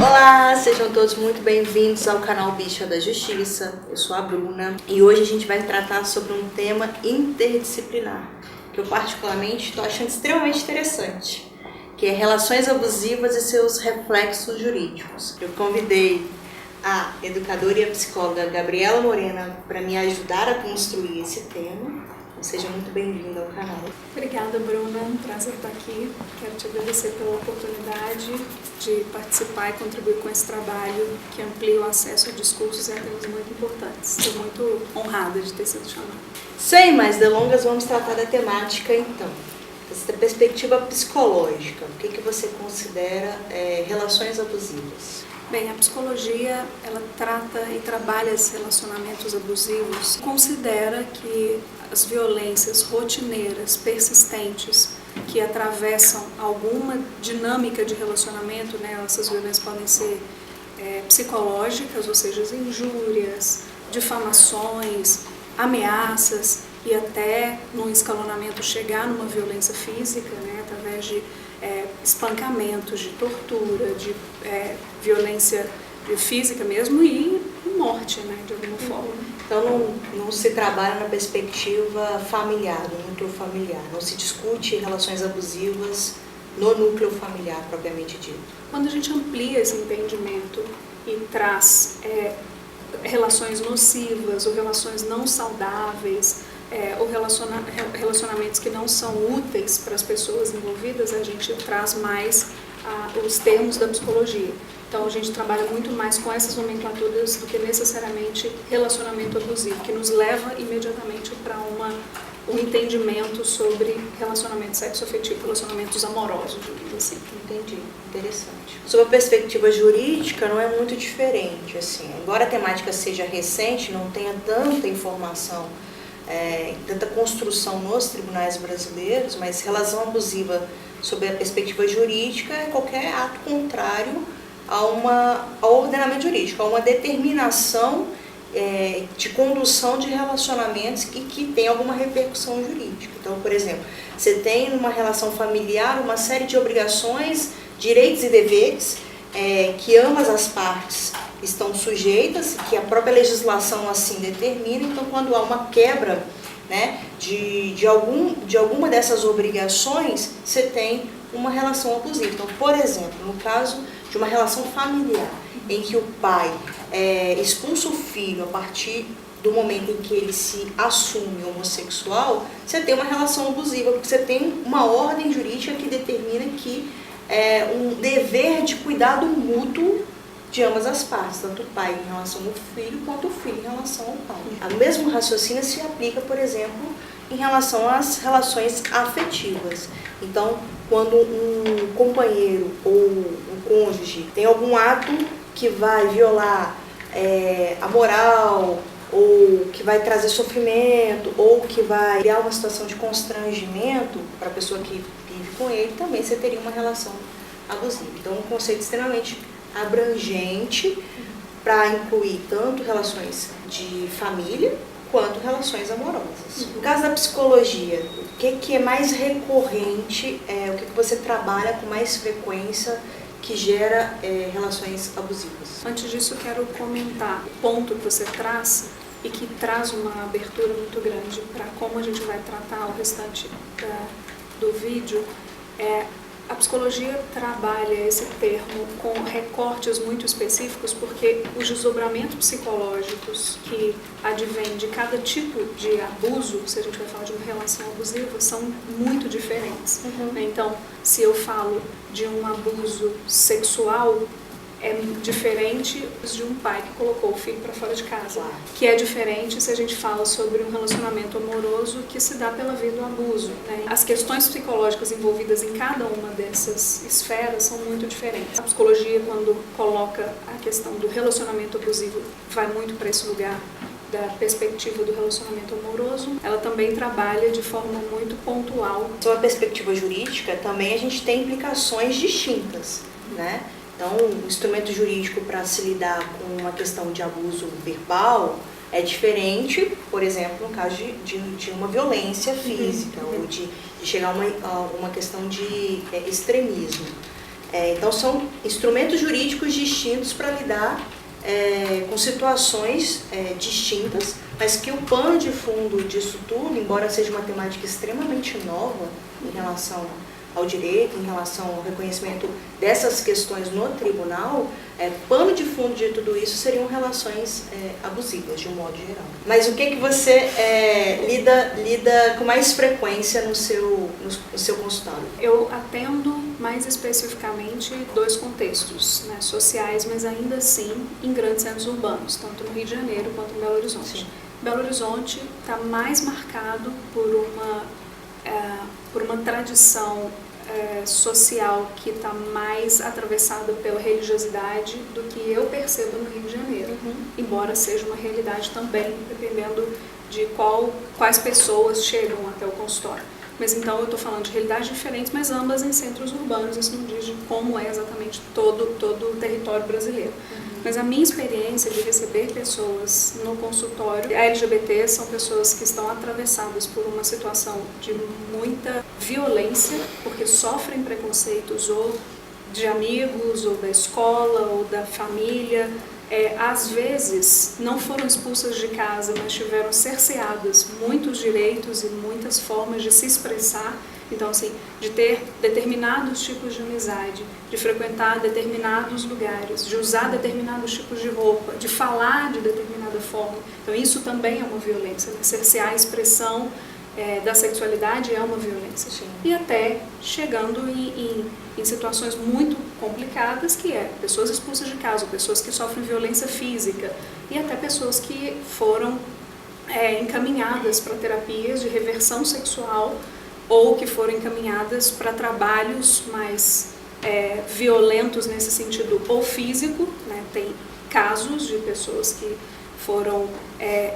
Olá, sejam todos muito bem-vindos ao canal Bicha da Justiça. Eu sou a Bruna e hoje a gente vai tratar sobre um tema interdisciplinar que eu particularmente estou achando extremamente interessante, que é relações abusivas e seus reflexos jurídicos. Eu convidei a educadora e a psicóloga Gabriela Morena para me ajudar a construir esse tema. Seja muito bem-vinda ao canal. Obrigada, Bruna. Um prazer estar aqui. Quero te agradecer pela oportunidade de participar e contribuir com esse trabalho que amplia o acesso a discursos e a temas muito importantes. Estou muito honrada de ter sido chamada. Sem mais delongas, vamos tratar da temática então. Dessa perspectiva psicológica, o que você considera relações abusivas? Bem, a psicologia, ela trata e trabalha esses relacionamentos abusivos, considera que as violências rotineiras, persistentes, que atravessam alguma dinâmica de relacionamento, né? Essas violências podem ser psicológicas, ou seja, as injúrias, difamações, ameaças e até, num escalonamento, chegar numa violência física, né? Através de espancamentos, de tortura, de violência física mesmo e morte, né, de alguma forma. Então não se trabalha na perspectiva familiar, do núcleo familiar, não se discute relações abusivas no núcleo familiar propriamente dito. Quando a gente amplia esse entendimento e traz relações nocivas ou relações não saudáveis, ou relacionamentos que não são úteis para as pessoas envolvidas, a gente traz mais os termos da psicologia. Então a gente trabalha muito mais com essas nomenclaturas do que necessariamente relacionamento abusivo, que nos leva imediatamente para um entendimento sobre relacionamento sexoafetivo, relacionamentos amorosos, digamos assim. Entendi, interessante. Sob a perspectiva jurídica não é muito diferente, assim, embora a temática seja recente, não tenha tanta informação, tanta construção nos tribunais brasileiros, mas relação abusiva sob a perspectiva jurídica é qualquer ato contrário ao ordenamento jurídico, a uma determinação de condução de relacionamentos e que tem alguma repercussão jurídica. Então, por exemplo, você tem numa relação familiar uma série de obrigações, direitos e deveres que ambas as partes estão sujeitas, que a própria legislação assim determina. Então, quando há uma quebra, né, de alguma dessas obrigações, você tem uma relação abusiva. Então, por exemplo, no caso de uma relação familiar, em que o pai expulsa o filho a partir do momento em que ele se assume homossexual, você tem uma relação abusiva, porque você tem uma ordem jurídica que determina que um dever de cuidado mútuo de ambas as partes, tanto o pai em relação ao filho, quanto o filho em relação ao pai. O mesmo raciocínio se aplica, por exemplo, em relação às relações afetivas. Então, quando um companheiro ou um cônjuge tem algum ato que vai violar a moral, ou que vai trazer sofrimento, ou que vai criar uma situação de constrangimento para a pessoa que vive com ele, também você teria uma relação abusiva. Então, um conceito extremamente abrangente para incluir tanto relações de família quanto relações amorosas. No caso da psicologia, o que é mais recorrente, o que você trabalha com mais frequência que gera relações abusivas? Antes disso, quero comentar o ponto que você traz e que traz uma abertura muito grande para como a gente vai tratar o restante do vídeo. A psicologia trabalha esse termo com recortes muito específicos porque os desdobramentos psicológicos que advêm de cada tipo de abuso, se a gente vai falar de uma relação abusiva, são muito diferentes. Então, se eu falo de um abuso sexual, é diferente de um pai que colocou o filho para fora de casa, que é diferente se a gente fala sobre um relacionamento amoroso que se dá pela via do abuso, né? As questões psicológicas envolvidas em cada uma dessas esferas são muito diferentes. A psicologia, quando coloca a questão do relacionamento abusivo, vai muito para esse lugar da perspectiva do relacionamento amoroso. Ela também trabalha de forma muito pontual. Sob a perspectiva jurídica, também a gente tem implicações distintas, né? Então, o instrumento jurídico para se lidar com uma questão de abuso verbal é diferente, por exemplo, no caso de uma violência física, ou de chegar a uma questão de extremismo. Então são instrumentos jurídicos distintos para lidar com situações distintas, mas que o pano de fundo disso tudo, embora seja uma temática extremamente nova em relação ao direito, em relação ao reconhecimento dessas questões no tribunal, pano de fundo de tudo isso seriam relações abusivas, de um modo geral. Mas o que você lida com mais frequência no seu consultório? Eu atendo mais especificamente 2 contextos, né, sociais, mas ainda assim em grandes centros urbanos, tanto no Rio de Janeiro quanto em Belo Horizonte. Sim. Belo Horizonte está mais marcado por uma tradição social que está mais atravessada pela religiosidade do que eu percebo no Rio de Janeiro, embora seja uma realidade também, dependendo de quais pessoas chegam até o consultório. Mas então eu estou falando de realidades diferentes, mas ambas em centros urbanos, isso não diz de como é exatamente todo o território brasileiro. Mas a minha experiência de receber pessoas no consultório, LGBT são pessoas que estão atravessadas por uma situação de muita violência, porque sofrem preconceitos ou de amigos, ou da escola, ou da família. Às vezes não foram expulsas de casa, mas tiveram cerceadas muitos direitos e muitas formas de se expressar. Então, assim, de ter determinados tipos de amizade, de frequentar determinados lugares, de usar determinados tipos de roupa, de falar de determinada forma. Então, isso também é uma violência, né? Cercear a expressão da sexualidade é uma violência. Sim. E até chegando em situações muito complicadas, que pessoas expulsas de casa, pessoas que sofrem violência física e até pessoas que foram encaminhadas para terapias de reversão sexual ou que foram encaminhadas para trabalhos mais violentos nesse sentido, ou físico, né? Tem casos de pessoas que foram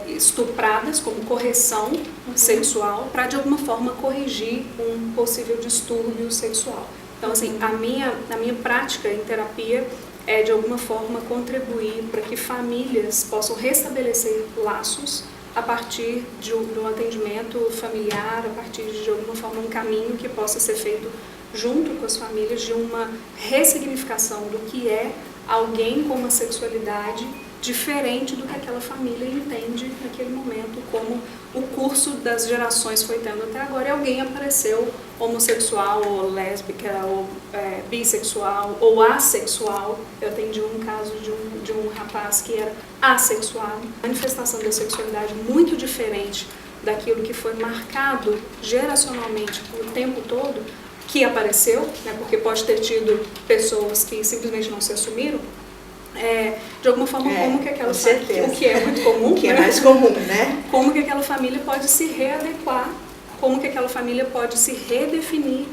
estupradas como correção sexual para de alguma forma corrigir um possível distúrbio sexual. Então, assim, a minha prática em terapia é de alguma forma contribuir para que famílias possam restabelecer laços a partir de um atendimento familiar, a partir de alguma forma um caminho que possa ser feito junto com as famílias de uma ressignificação do que é alguém com uma sexualidade diferente do que aquela família entende naquele momento, como o curso das gerações foi tendo até agora, e alguém apareceu homossexual, ou lésbica, ou bissexual, ou assexual. Eu atendi um caso de um rapaz que era assexuado, manifestação da sexualidade muito diferente daquilo que foi marcado geracionalmente o tempo todo, que apareceu, né, porque pode ter tido pessoas que simplesmente não se assumiram, de alguma forma, como que aquela família, o que é muito comum, o que é mais comum, né? Como que aquela família pode se readequar, como que aquela família pode se redefinir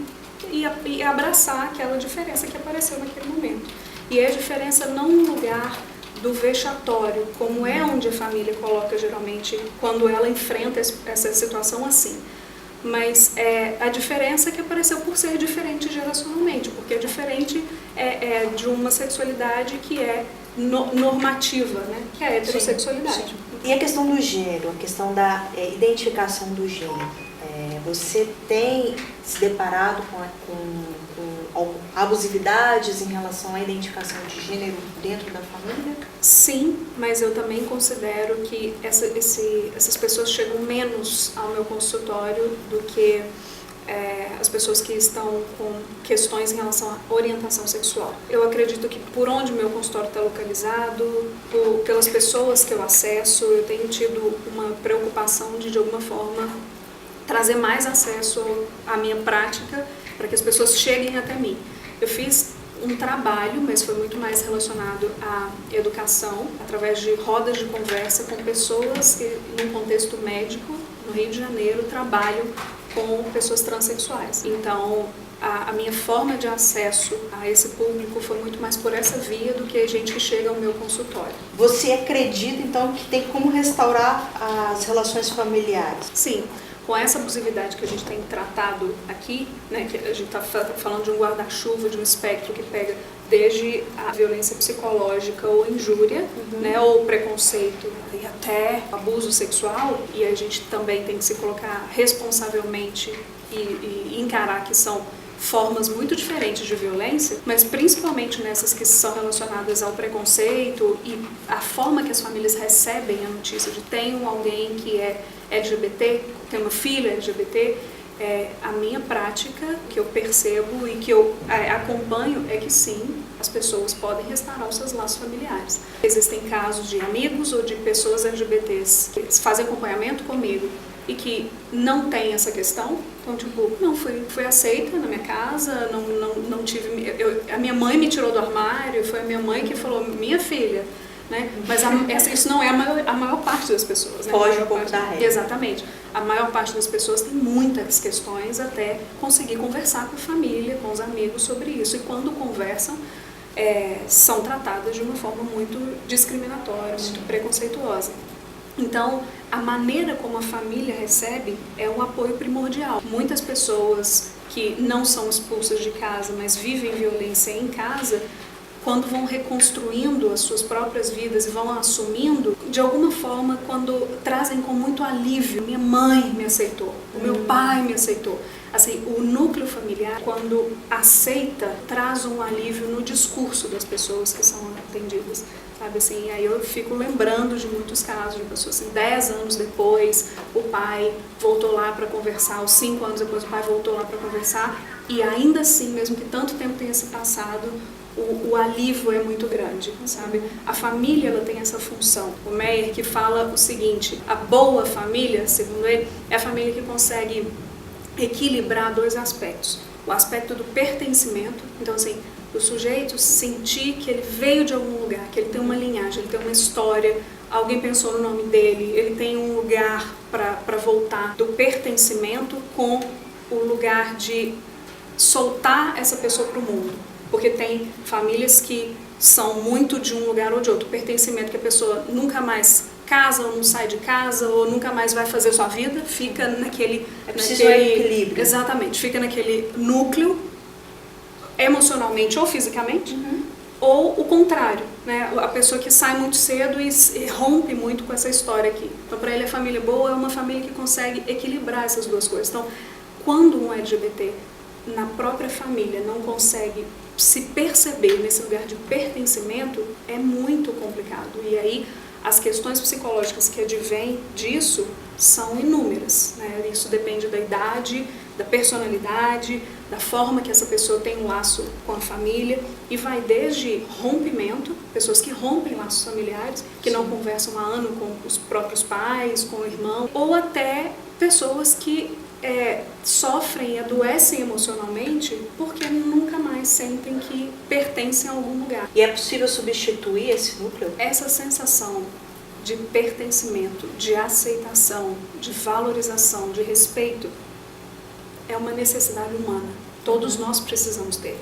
e abraçar aquela diferença que apareceu naquele momento. E a diferença não no lugar do vexatório, como é onde a família coloca geralmente quando ela enfrenta essa situação assim. Mas a diferença é que apareceu por ser diferente geracionalmente, porque é diferente de uma sexualidade que é normativa, né? Que é a heterossexualidade. Sim, sim. E a questão do gênero, a questão da identificação do gênero, você tem se deparado com abusividades em relação à identificação de gênero dentro da família? Sim, mas eu também considero que essas pessoas chegam menos ao meu consultório do que as pessoas que estão com questões em relação à orientação sexual. Eu acredito que por onde o meu consultório está localizado, pelas pessoas que eu acesso, eu tenho tido uma preocupação de alguma forma, trazer mais acesso à minha prática para que as pessoas cheguem até mim. Eu fiz um trabalho, mas foi muito mais relacionado à educação, através de rodas de conversa com pessoas que, num contexto médico, no Rio de Janeiro, trabalham com pessoas transexuais. Então, a minha forma de acesso a esse público foi muito mais por essa via do que a gente que chega ao meu consultório. Você acredita, então, que tem como restaurar as relações familiares? Sim. Com essa abusividade que a gente tem tratado aqui, né, que a gente está falando de um guarda-chuva, de um espectro que pega desde a violência psicológica ou injúria, né, ou preconceito e até abuso sexual, e a gente também tem que se colocar responsavelmente e encarar que são formas muito diferentes de violência, mas principalmente nessas que são relacionadas ao preconceito e a forma que as famílias recebem a notícia de tem alguém que é LGBT, tem uma filha LGBT, a minha prática, que eu percebo e que eu acompanho é que sim, as pessoas podem restaurar os seus laços familiares. Existem casos de amigos ou de pessoas LGBTs que fazem acompanhamento comigo e que não tem essa questão, então tipo, não, fui aceita na minha casa, não tive, a minha mãe me tirou do armário, foi a minha mãe que falou, minha filha, né? Mas isso não é a maior parte das pessoas, né? Foge um pouco da regra. Exatamente. A maior parte das pessoas tem muitas questões até conseguir conversar com a família, com os amigos sobre isso, e quando conversam, são tratadas de uma forma muito discriminatória, muito preconceituosa. Então, a maneira como a família recebe é um apoio primordial. Muitas pessoas que não são expulsas de casa, mas vivem violência em casa, quando vão reconstruindo as suas próprias vidas e vão assumindo, de alguma forma, quando trazem com muito alívio, minha mãe me aceitou, o meu pai me aceitou. Assim, o núcleo familiar, quando aceita, traz um alívio no discurso das pessoas que são atendidas. Sabe assim, aí eu fico lembrando de muitos casos de pessoas assim, 10 anos depois, o pai voltou lá para conversar, ou 5 anos depois o pai voltou lá para conversar, e ainda assim, mesmo que tanto tempo tenha se passado, o alívio é muito grande, sabe? A família, ela tem essa função. O Meyer que fala o seguinte, a boa família, segundo ele, é a família que consegue equilibrar 2 aspectos. O aspecto do pertencimento, então assim, o sujeito sentir que ele veio de algum lugar, que ele tem uma linhagem, ele tem uma história, alguém pensou no nome dele, ele tem um lugar para voltar, do pertencimento com o lugar de soltar essa pessoa para o mundo. Porque tem famílias que são muito de um lugar ou de outro, pertencimento que a pessoa nunca mais casa ou não sai de casa ou nunca mais vai fazer sua vida, fica naquele... É preciso equilíbrio. Exatamente, fica naquele núcleo, emocionalmente ou fisicamente, ou o contrário, né? A pessoa que sai muito cedo e rompe muito com essa história aqui. Então, para ele, a família boa é uma família que consegue equilibrar essas 2 coisas. Então, quando um LGBT na própria família não consegue se perceber nesse lugar de pertencimento, é muito complicado. E aí, as questões psicológicas que advêm disso são inúmeras, né? Isso depende da idade, da personalidade, da forma que essa pessoa tem um laço com a família, e vai desde rompimento, pessoas que rompem laços familiares, que não conversam há anos com os próprios pais, com o irmão, ou até pessoas que sofrem e adoecem emocionalmente porque nunca mais sentem que pertencem a algum lugar. E é possível substituir esse núcleo? Essa sensação de pertencimento, de aceitação, de valorização, de respeito, é uma necessidade humana. Todos nós precisamos ter.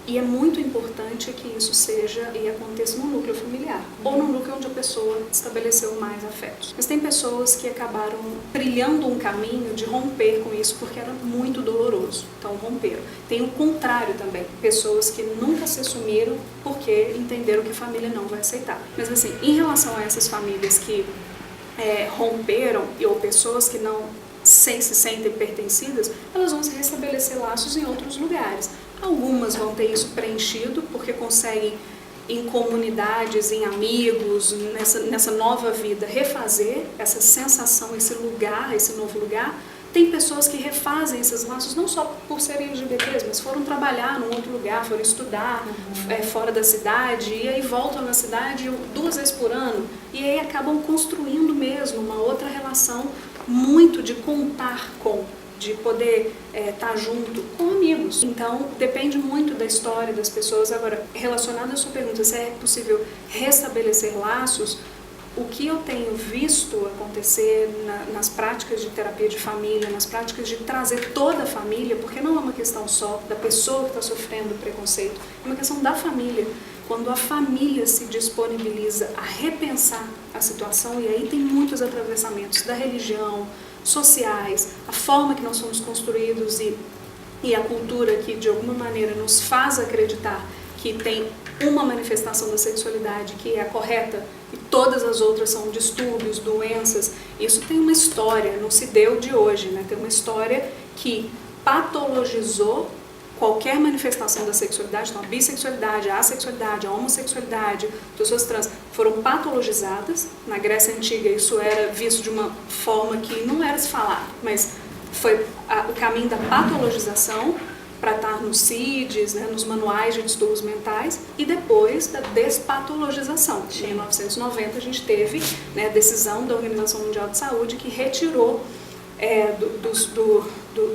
E é muito importante que isso seja e aconteça no núcleo familiar, ou no núcleo onde a pessoa estabeleceu mais afetos. Mas tem pessoas que acabaram trilhando um caminho de romper com isso porque era muito doloroso, então romperam. Tem o contrário também, pessoas que nunca se assumiram porque entenderam que a família não vai aceitar. Mas assim, em relação a essas famílias que romperam, ou pessoas que não se sentem pertencidas, elas vão se restabelecer laços em outros lugares. Algumas vão ter isso preenchido porque conseguem, em comunidades, em amigos, nessa nova vida, refazer essa sensação, esse lugar, esse novo lugar. Tem pessoas que refazem esses laços não só por serem LGBTs, mas foram trabalhar num outro lugar, foram estudar fora da cidade, e aí voltam na cidade 2 vezes por ano, e aí acabam construindo mesmo uma outra relação muito de contar com, de poder estar junto com amigos. Então, depende muito da história das pessoas. Agora, relacionado à sua pergunta, se é possível restabelecer laços, o que eu tenho visto acontecer nas práticas de terapia de família, nas práticas de trazer toda a família, porque não é uma questão só da pessoa que está sofrendo preconceito, é uma questão da família. Quando a família se disponibiliza a repensar a situação, e aí tem muitos atravessamentos da religião, sociais, a forma que nós somos construídos e a cultura que de alguma maneira nos faz acreditar que tem uma manifestação da sexualidade que é a correta e todas as outras são distúrbios, doenças. Isso tem uma história, não se deu de hoje, né? Tem uma história que patologizou qualquer manifestação da sexualidade, então a bissexualidade, a assexualidade, a homossexualidade, pessoas trans, foram patologizadas. Na Grécia Antiga isso era visto de uma forma que não era se falar, mas foi o caminho da patologização para estar nos CIDs, né, nos manuais de distúrbios mentais, e depois da despatologização. Em 1990 a gente teve, né, a decisão da Organização Mundial de Saúde que retirou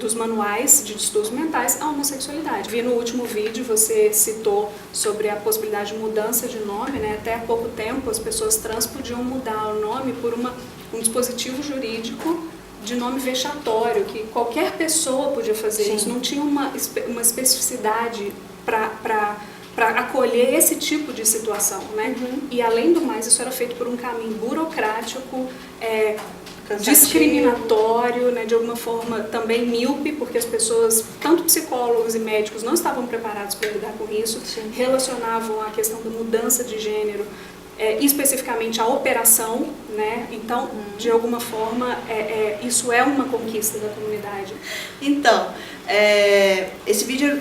dos manuais de distúrbios mentais a homossexualidade. Vi no último vídeo, você citou sobre a possibilidade de mudança de nome, né? Até há pouco tempo as pessoas trans podiam mudar o nome por um dispositivo jurídico de nome vexatório, que qualquer pessoa podia fazer isso, não tinha uma especificidade para acolher esse tipo de situação, né? E além do mais, isso era feito por um caminho burocrático, discriminatório, né, de alguma forma também míope, porque as pessoas, tanto psicólogos e médicos, não estavam preparados para lidar com isso, relacionavam a questão da mudança de gênero, especificamente a operação, né? Então, de alguma forma, isso é uma conquista da comunidade. Então, esse vídeo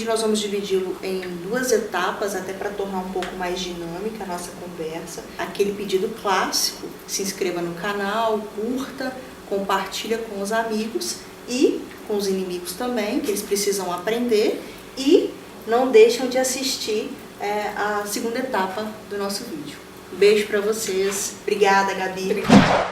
nós vamos dividi-lo em 2 etapas, até para tornar um pouco mais dinâmica a nossa conversa. Aquele pedido clássico: se inscreva no canal, curta, compartilha com os amigos e com os inimigos também, que eles precisam aprender, e não deixam de assistir a segunda etapa do nosso vídeo. Beijo para vocês. Obrigada, Gabi. Obrigada.